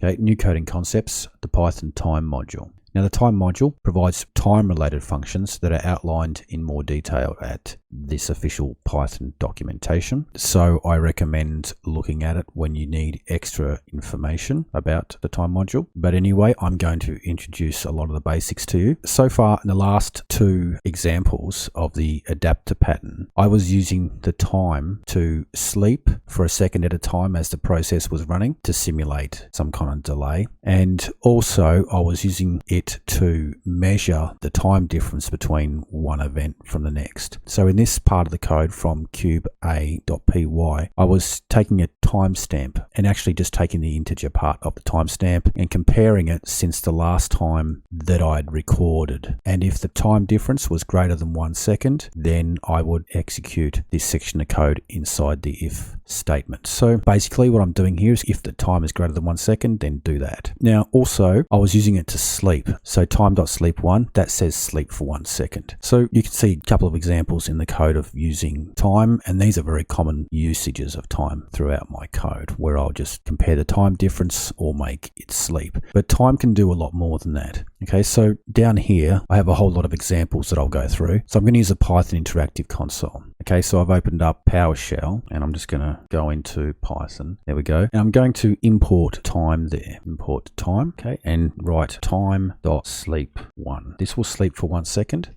Okay, new coding concepts, the Python time module. Now the time module provides time-related functions that are outlined in more detail at this official Python documentation. So I recommend looking at it when you need extra information about the time module. But anyway, I'm going to introduce a lot of the basics to you. So far in the last two examples of the adapter pattern, I was using the time to sleep for a second at a time as the process was running to simulate some kind of delay. And also I was using it to measure the time difference between one event from the next. So in this part of the code from cube.a.py, I was taking a timestamp and actually just taking the integer part of the timestamp and comparing it since the last time that I'd recorded. And if the time difference was greater than 1 second, then I would execute this section of code inside the if statement. So basically what I'm doing here is if the time is greater than 1 second, then do that. Now also I was using it to sleep. So time.sleep1, that says sleep for 1 second. So you can see a couple of examples in the code of using time, and these are very common usages of time throughout my code, where I'll just compare the time difference or make it sleep. But time can do a lot more than that. Okay, so down here, I have a whole lot of examples that I'll go through. So I'm going to use a Python interactive console. Okay, so I've opened up PowerShell and I'm just going to go into Python. There we go. And I'm going to import time there. Import time, okay, and write time.sleep1. This will sleep for 1 second.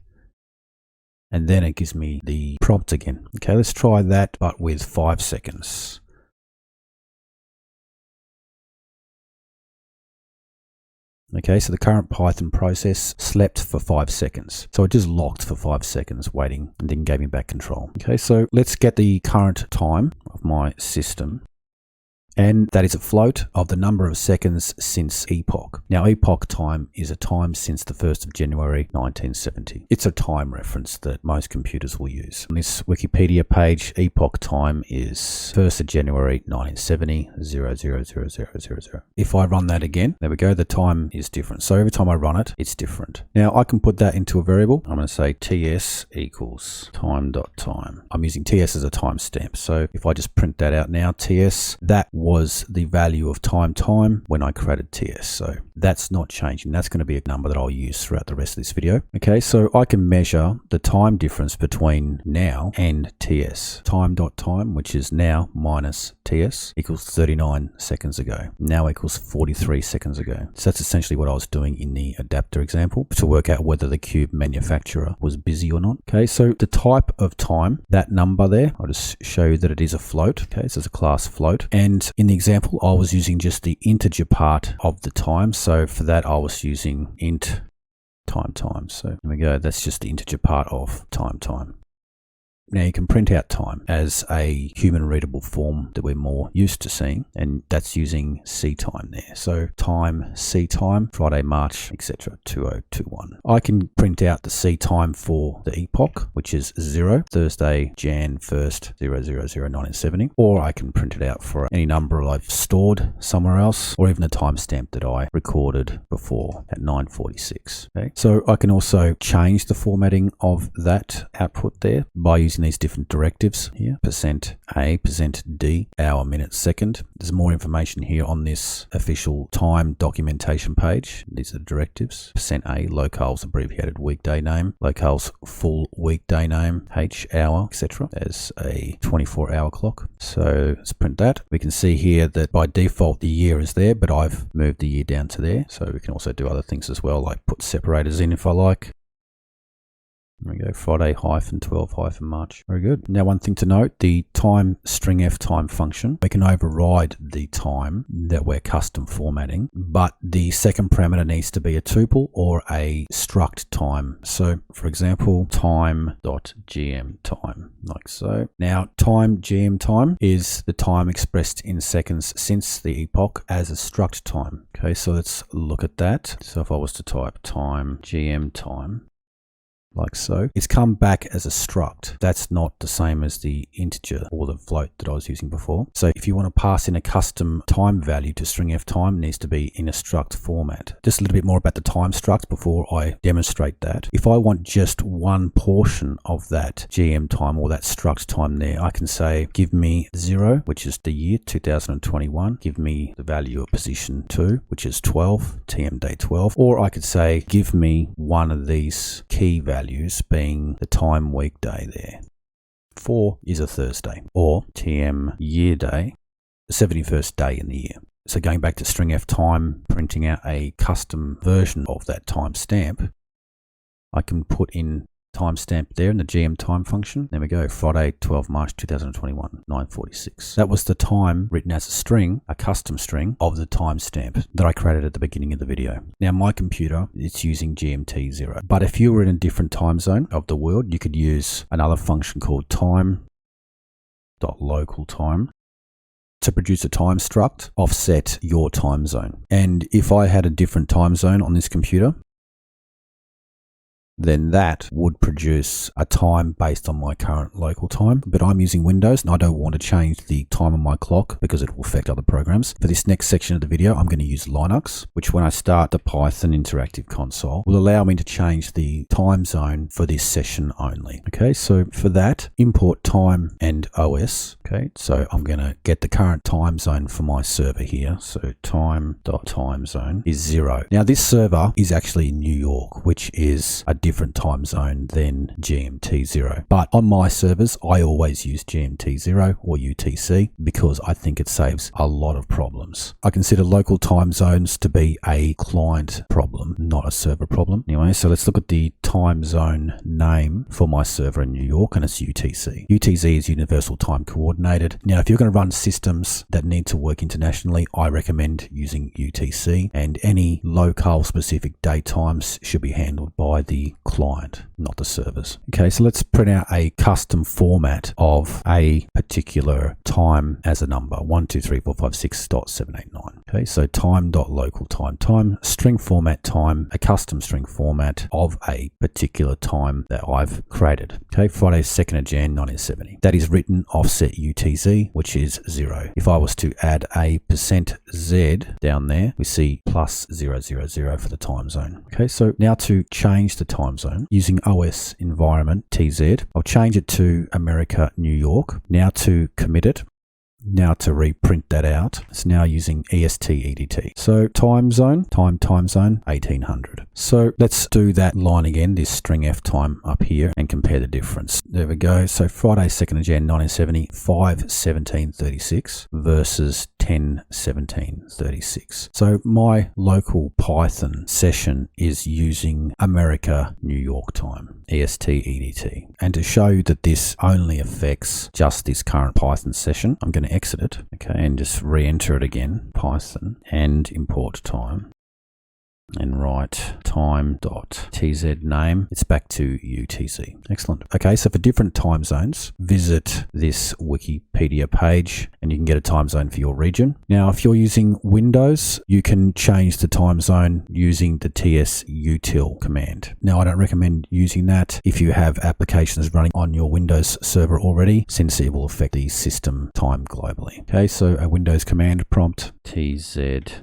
And then it gives me the prompt again. Okay, let's try that, but with 5 seconds. Okay, so the current Python process slept for 5 seconds. So it just locked for 5 seconds waiting and then gave me back control. Okay, so let's get the current time of my system. And that is a float of the number of seconds since epoch. Now, epoch time is a time since the 1st of January 1970. It's a time reference that most computers will use. On this Wikipedia page, epoch time is 1st of January 1970, 000000. If I run that again, there we go, the time is different. So every time I run it, it's different. Now, I can put that into a variable. I'm going to say ts equals time.time. I'm using ts as a timestamp. So if I just print that out now, ts, that was the value of time when I created TS. So that's not changing. That's going to be a number that I'll use throughout the rest of this video. Okay, so I can measure the time difference between now and TS. Time.time, which is now minus TS, equals 39 seconds ago. Now equals 43 seconds ago. So that's essentially what I was doing in the adapter example to work out whether the cube manufacturer was busy or not. Okay, so the type of time, that number there, I'll just show you that it is a float. Okay, so it's a class float. And in the example, I was using just the integer part of the time. So for that, I was using int time. So there we go. That's just the integer part of time. Now you can print out time as a human readable form that we're more used to seeing, and that's using C time there. So time, C time, Friday, March, etc. 2021. I can print out the C time for the epoch, which is 0, Thursday, Jan 1st, 1970, or I can print it out for any number I've stored somewhere else, or even a timestamp that I recorded before at 9:46. Okay, so I can also change the formatting of that output there by using these different directives here, %A, %D, hour, minute, second. There's more information here on this official time documentation page. These are directives. %A, locale's abbreviated weekday name, locale's full weekday name, H, hour, etc. as a 24-hour clock. So let's print that. We can see here that by default the year is there, but I've moved the year down to there. So we can also do other things as well, like put separators in if I like. There we go, Friday -12 March. Very good. Now, one thing to note, the time string f time function, we can override the time that we're custom formatting, but the second parameter needs to be a tuple or a struct time. So for example, time.gm time, like so. Now, time GM time is the time expressed in seconds since the epoch as a struct time. Okay, so let's look at that. So if I was to type time GM time, like so. It's come back as a struct. That's not the same as the integer or the float that I was using before. So if you want to pass in a custom time value to string f time, it needs to be in a struct format. Just a little bit more about the time struct before I demonstrate that. If I want just one portion of that GM time or that struct time there, I can say give me 0, which is the year 2021, give me the value of position 2, which is 12, TM day 12, or I could say give me one of these key values being the time weekday there. 4 is a Thursday, or TM year day, the 71st day in the year. So going back to string f time, printing out a custom version of that timestamp, I can put in timestamp there in the GM time function. There we go, Friday, 12 March 2021, 9:46. That was the time written as a string, a custom string of the timestamp that I created at the beginning of the video. Now my computer, it's using GMT 0. But if you were in a different time zone of the world, you could use another function called time.localTime to produce a time struct, offset your time zone. And if I had a different time zone on this computer, then that would produce a time based on my current local time. But I'm using Windows and I don't want to change the time on my clock because it will affect other programs. For this next section of the video, I'm going to use Linux, which when I start the Python interactive console will allow me to change the time zone for this session only. Okay, so for that, import time and OS. Okay, so I'm going to get the current time zone for my server here. So time.timezone is 0. Now this server is actually in New York, which is a different time zone than GMT 0. But on my servers, I always use GMT 0 or UTC because I think it saves a lot of problems. I consider local time zones to be a client problem, not a server problem. Anyway, so let's look at the time zone name for my server in New York, and it's UTC. UTC is Universal Time Coordinated. Now, if you're going to run systems that need to work internationally, I recommend using UTC, and any locale specific date times should be handled by the client, not the servers. Okay, so let's print out a custom format of a particular time as a number, 1234566.789. Okay, so time.localTime, string format time, a custom string format of a particular time that I've created. Okay, Friday 2nd of Jan 1970. That is written offset UTZ, which is 0. If I was to add a %Z down there, we see plus 000 for the time zone. Okay, so now to change the time zone using OS environment TZ, I'll change it to America, New York. Now to commit it. Now to reprint that out, it's now using EST-EDT. So time zone, time zone, 1800. So let's do that line again, this string f time up here, and compare the difference. There we go. So Friday 2nd of Jan 1970, 5:17:36 versus 10:17:36. So my local Python session is using America, New York time, EST-EDT. And to show you that this only affects just this current Python session, I'm going to exit it, okay, and just re-enter it again, Python, and import time, and write time.tz name. It's back to UTC. Excellent. Okay, so for different time zones, visit this Wikipedia page and you can get a time zone for your region. Now, if you're using Windows, you can change the time zone using the tsutil command. Now, I don't recommend using that if you have applications running on your Windows server already, since it will affect the system time globally. Okay, so a Windows command prompt, tzutil/g,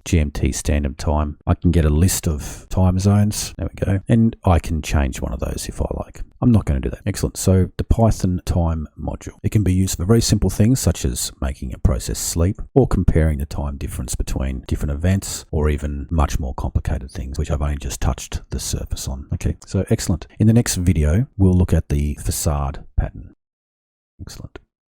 GMT standard time. I can get a list of time zones. There we go. And I can change one of those if I like. I'm not going to do that. Excellent. So the Python time module. It can be used for very simple things such as making a process sleep or comparing the time difference between different events, or even much more complicated things, which I've only just touched the surface on. Okay, so excellent. In the next video, we'll look at the facade pattern. Excellent.